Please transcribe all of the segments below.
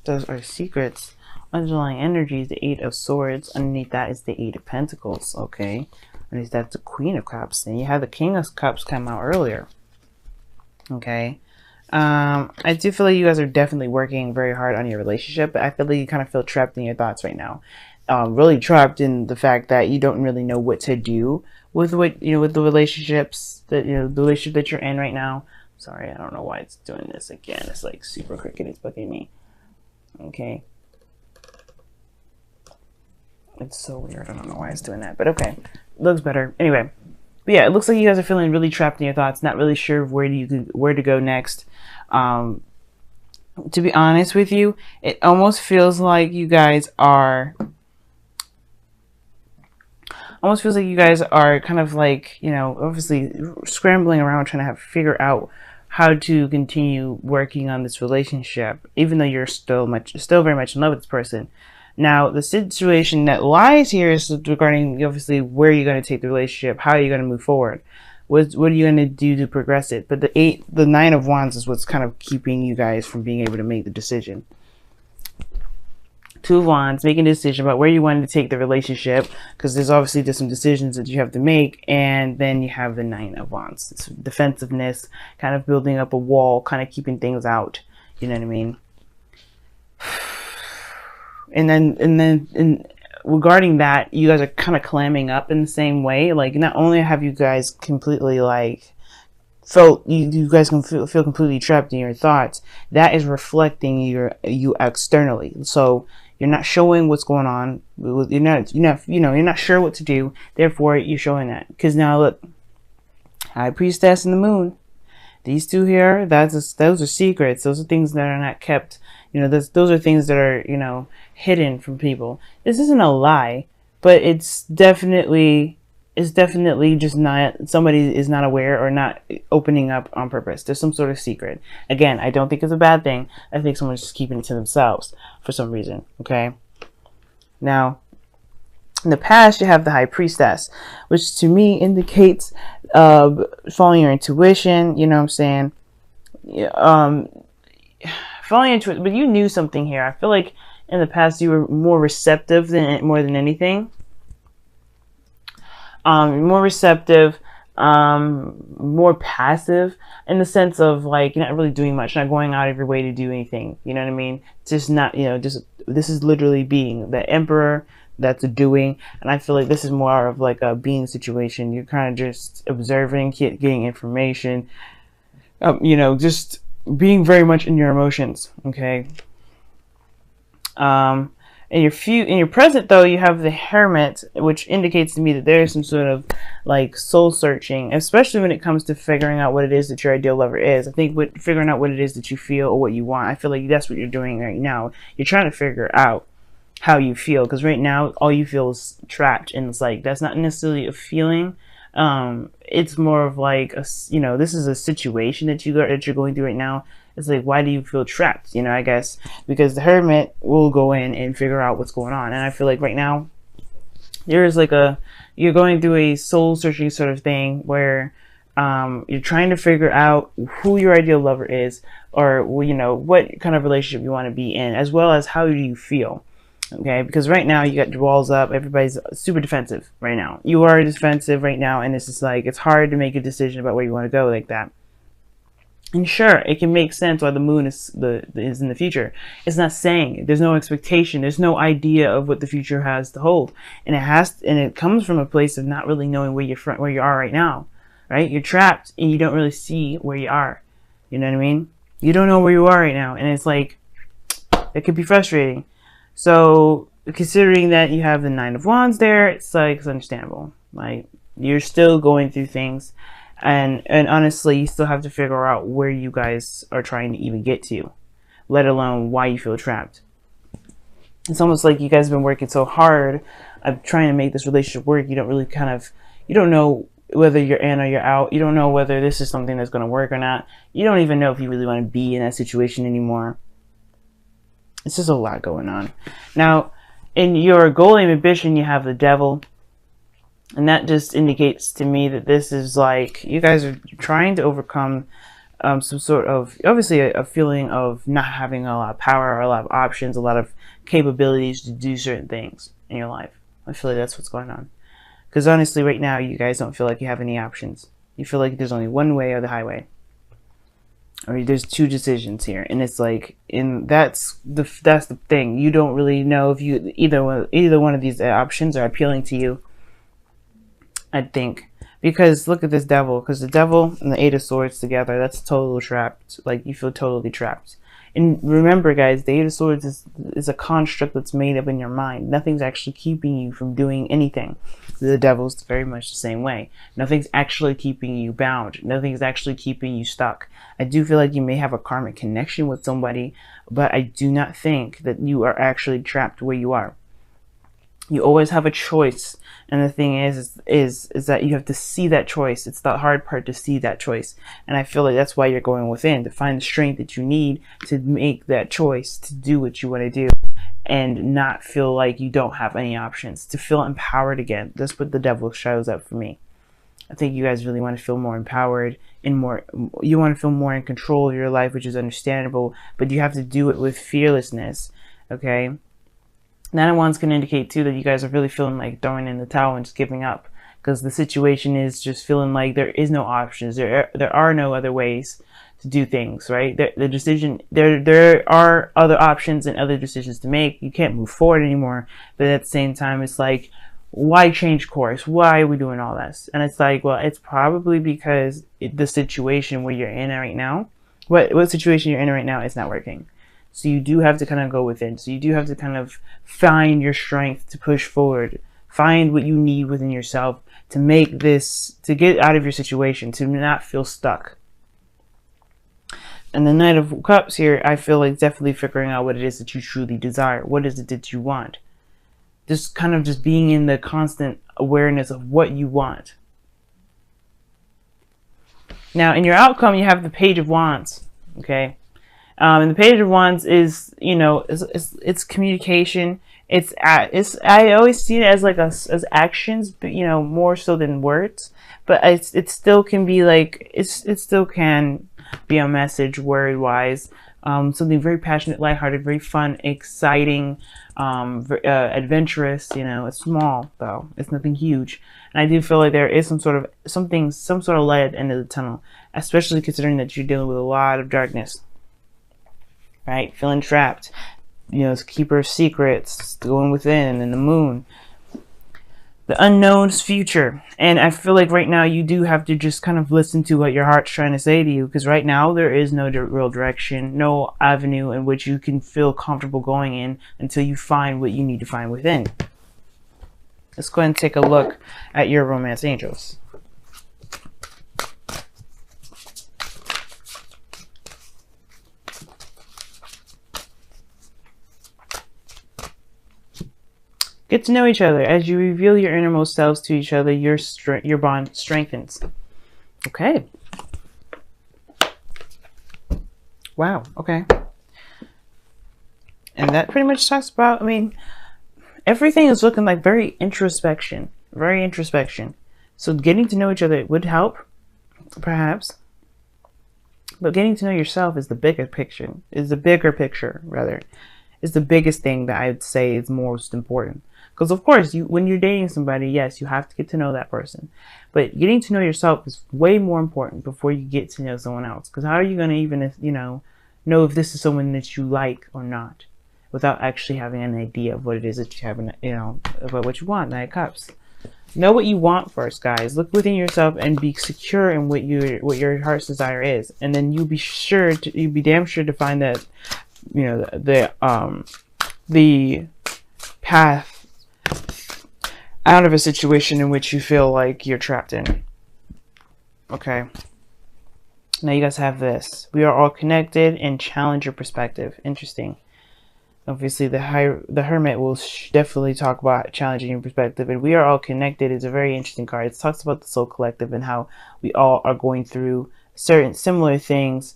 Those are secrets. Underlying energy is the Eight of Swords. Underneath that is the Eight of Pentacles. Okay. Underneath that's the Queen of Cups. And you have the King of Cups come out earlier. Okay. I do feel like you guys are definitely working very hard on your relationship, but I feel like you kind of feel trapped in your thoughts right now. Really trapped in the fact that you don't really know what to do with what, with the relationships that, the relationship that you're in right now. Sorry, I don't know why it's doing this again. It's like super crooked. It's bugging me. Okay. It's so weird. I don't know why it's doing that, but okay. Looks better. Anyway. But yeah, it looks like you guys are feeling really trapped in your thoughts, not really sure where to go next. To be honest with you, it almost feels like you guys are kind of like, obviously scrambling around trying to figure out how to continue working on this relationship, even though you're still very much in love with this person. Now, the situation that lies here is regarding, obviously, where you're going to take the relationship, how you're going to move forward, what are you going to do to progress it. But the Nine of Wands is what's kind of keeping you guys from being able to make the decision. Two of Wands, making a decision about where you want to take the relationship, because there's some decisions that you have to make, and then you have the Nine of Wands. It's defensiveness, kind of building up a wall, kind of keeping things out. You know what I mean? And then regarding that, you guys are kind of clamming up in the same way. Like, not only have you guys completely like felt you guys can feel completely trapped in your thoughts, that is reflecting you externally. So you're not showing what's going on. You're not sure what to do. Therefore, you're showing that. Because now look, High Priestess and the Moon. These two here, those are secrets. Those are things that are not kept. Those are things that are, hidden from people. This isn't a lie, but it's definitely just not, somebody is not aware or not opening up on purpose. There's some sort of secret. Again, I don't think it's a bad thing. I think someone's just keeping it to themselves for some reason. Okay. Now, in the past, you have the High Priestess, which to me indicates following your intuition. You know what I'm saying? Following into it, but you knew something here. I feel like in the past you were more receptive more than anything. More receptive, more passive in the sense of like you're not really doing much, not going out of your way to do anything. You know what I mean? Just not, this is literally being the Emperor. That's a doing, and I feel like this is more of like a being situation. You're kind of just observing, getting information. Just being very much in your emotions. Okay. In your present though, you have the Hermit, which indicates to me that there is some sort of like soul searching, especially when it comes to figuring out what it is that your ideal lover is. I think figuring out what it is that you feel or what you want, I feel like that's what you're doing right now. You're trying to figure out how you feel, because right now all you feel is trapped, and it's like that's not necessarily a feeling. It's more of like this is a situation that you're going through right now. It's like, why do you feel trapped? I guess because the Hermit will go in and figure out what's going on. And I feel like right now there's like you're going through a soul searching sort of thing where you're trying to figure out who your ideal lover is, or what kind of relationship you want to be in, as well as how do you feel. Okay, because right now you got your walls up. Everybody's super defensive right now. You are defensive right now, and it's just like it's hard to make a decision about where you want to go like that. And sure, it can make sense why the Moon is in the future. It's not saying there's no expectation. There's no idea of what the future has to hold, and it comes from a place of not really knowing where you are right now. Right, you're trapped, and you don't really see where you are. You know what I mean? You don't know where you are right now, and it's like it could be frustrating. So considering that you have the Nine of Wands there, it's understandable. Like you're still going through things, and honestly, you still have to figure out where you guys are trying to even get to, let alone why you feel trapped. It's almost like you guys have been working so hard of trying to make this relationship work. You don't really you don't know whether you're in or you're out. You don't know whether this is something that's going to work or not. You don't even know if you really want to be in that situation anymore. It's just a lot going on. Now, in your goal and ambition, you have the Devil. And that just indicates to me that this is like, you guys are trying to overcome some sort of, obviously, a feeling of not having a lot of power or a lot of options, a lot of capabilities to do certain things in your life. I feel like that's what's going on. Because honestly, right now, you guys don't feel like you have any options. You feel like there's only one way or the highway. Or there's two decisions here, and it's like, that's the thing. You don't really know if you either one of these options are appealing to you. I think, because look at this devil. Because the devil and the Eight of Swords together, that's total trapped. Like, you feel totally trapped. And remember, guys, the Eight of Swords is a construct that's made up in your mind. Nothing's actually keeping you from doing anything. The Devil's very much the same way. Nothing's actually keeping you bound. Nothing's actually keeping you stuck. I do feel like you may have a karmic connection with somebody, but I do not think that you are actually trapped where you are. You always have a choice, and the thing is that you have to see that choice. It's the hard part, to see that choice, and I feel like that's why you're going within, to find the strength that you need to make that choice, to do what you want to do, and not feel like you don't have any options, to feel empowered again. That's what the Devil shows up for me. I think you guys really want to feel more empowered and you want to feel more in control of your life, which is understandable, but you have to do it with fearlessness, okay? Nine of Wands can indicate too that you guys are really feeling like throwing in the towel and just giving up, because the situation is just feeling like there is no options. There are no other ways to do things, right? There are other options and other decisions to make. You can't move forward anymore, but at the same time, it's like, why change course? Why are we doing all this? And it's like, well, it's probably because the situation where you're in right now, what situation you're in right now, is not working. So you do have to kind of go within. So you do have to kind of find your strength to push forward. Find what you need within yourself to make this, to get out of your situation, to not feel stuck. And the Knight of Cups here, I feel like definitely figuring out what it is that you truly desire. What is it that you want? Just kind of just being in the constant awareness of what you want. Now, in your outcome, you have the Page of Wands, okay? And the Page of Wands is, you know, it's communication. I always see it as like as actions, but you know, more so than words. But it still can be like, it still can be a message word wise. Something very passionate, lighthearted, very fun, exciting, adventurous. You know, it's small though. It's nothing huge. And I do feel like there is some sort of light at the end of the tunnel, especially considering that you're dealing with a lot of darkness. Right? Feeling trapped. You know, Keeper of Secrets, going within, and the Moon. The unknown's future. And I feel like right now you do have to just kind of listen to what your heart's trying to say to you, because right now there is no real direction, no avenue in which you can feel comfortable going in until you find what you need to find within. Let's go ahead and take a look at your romance angels. Get to know each other. As you reveal your innermost selves to each other, your bond strengthens. Okay. Wow. Okay. And that pretty much talks about, I mean, everything is looking like very introspection. Very introspection. So getting to know each other would help, perhaps. But getting to know yourself is the bigger picture. Is the biggest thing that I would say is most important. Because of course, when you're dating somebody, yes, you have to get to know that person. But getting to know yourself is way more important before you get to know someone else. Because how are you going to even, you know if this is someone that you like or not, without actually having an idea of what it is that you have, about what you want? Knight of Cups. Know what you want first, guys. Look within yourself and be secure in what your heart's desire is, and then you'll be damn sure to find that, the path out of a situation in which you feel like you're trapped in. Okay. Now you guys have this. We are all connected, and challenge your perspective. Interesting. Obviously, the Hermit will definitely talk about challenging your perspective. And we are all connected is a very interesting card. It talks about the soul collective and how we all are going through certain similar things,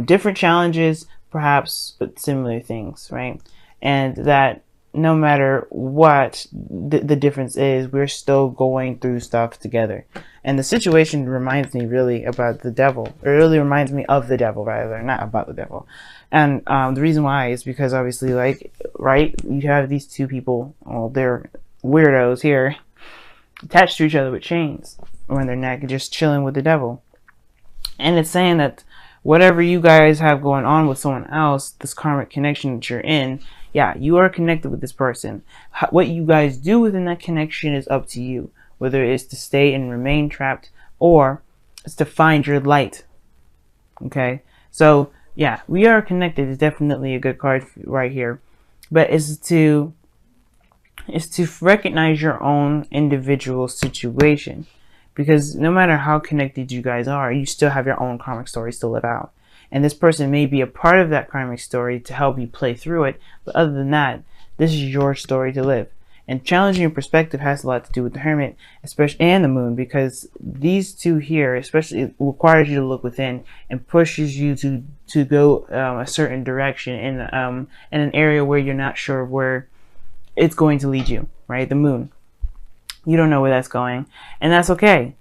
different challenges, perhaps, but similar things, right? And that no matter what the difference is, we're still going through stuff together. And the situation reminds me really about the devil, or it really reminds me of the devil, rather, not about the devil. And the reason why is because obviously, like, right, you have these two people, well, they're weirdos here, attached to each other with chains around their neck, just chilling with the devil. And it's saying that whatever you guys have going on with someone else, this karmic connection that you're in, yeah, you are connected with this person. What you guys do within that connection is up to you, whether it's to stay and remain trapped or it's to find your light. Okay, so yeah, we are connected is definitely a good card right here, but it's to recognize your own individual situation, because no matter how connected you guys are, you still have your own karmic stories to live out. And this person may be a part of that karmic story to help you play through it. But other than that, this is your story to live. And challenging your perspective has a lot to do with the Hermit, especially, and the Moon, because these two here, especially, requires you to look within and pushes you to go a certain direction in an area where you're not sure where it's going to lead you. Right, the Moon. You don't know where that's going, and that's okay.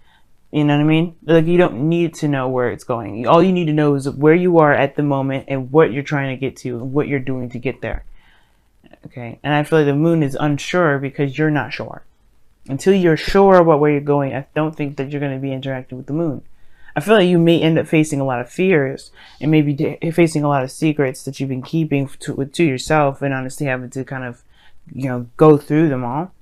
You know what I mean? Like, you don't need to know where it's going. All you need to know is where you are at the moment and what you're trying to get to and what you're doing to get there. Okay? And I feel like the Moon is unsure because you're not sure. Until you're sure about where you're going, I don't think that you're going to be interacting with the Moon. I feel like you may end up facing a lot of fears and maybe facing a lot of secrets that you've been keeping to yourself, and honestly having to kind of, go through them all.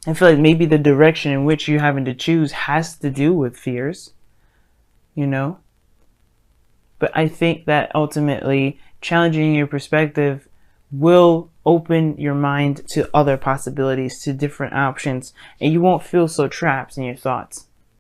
I feel like maybe the direction in which you're having to choose has to do with fears, But I think that ultimately challenging your perspective will open your mind to other possibilities, to different options, and you won't feel so trapped in your thoughts.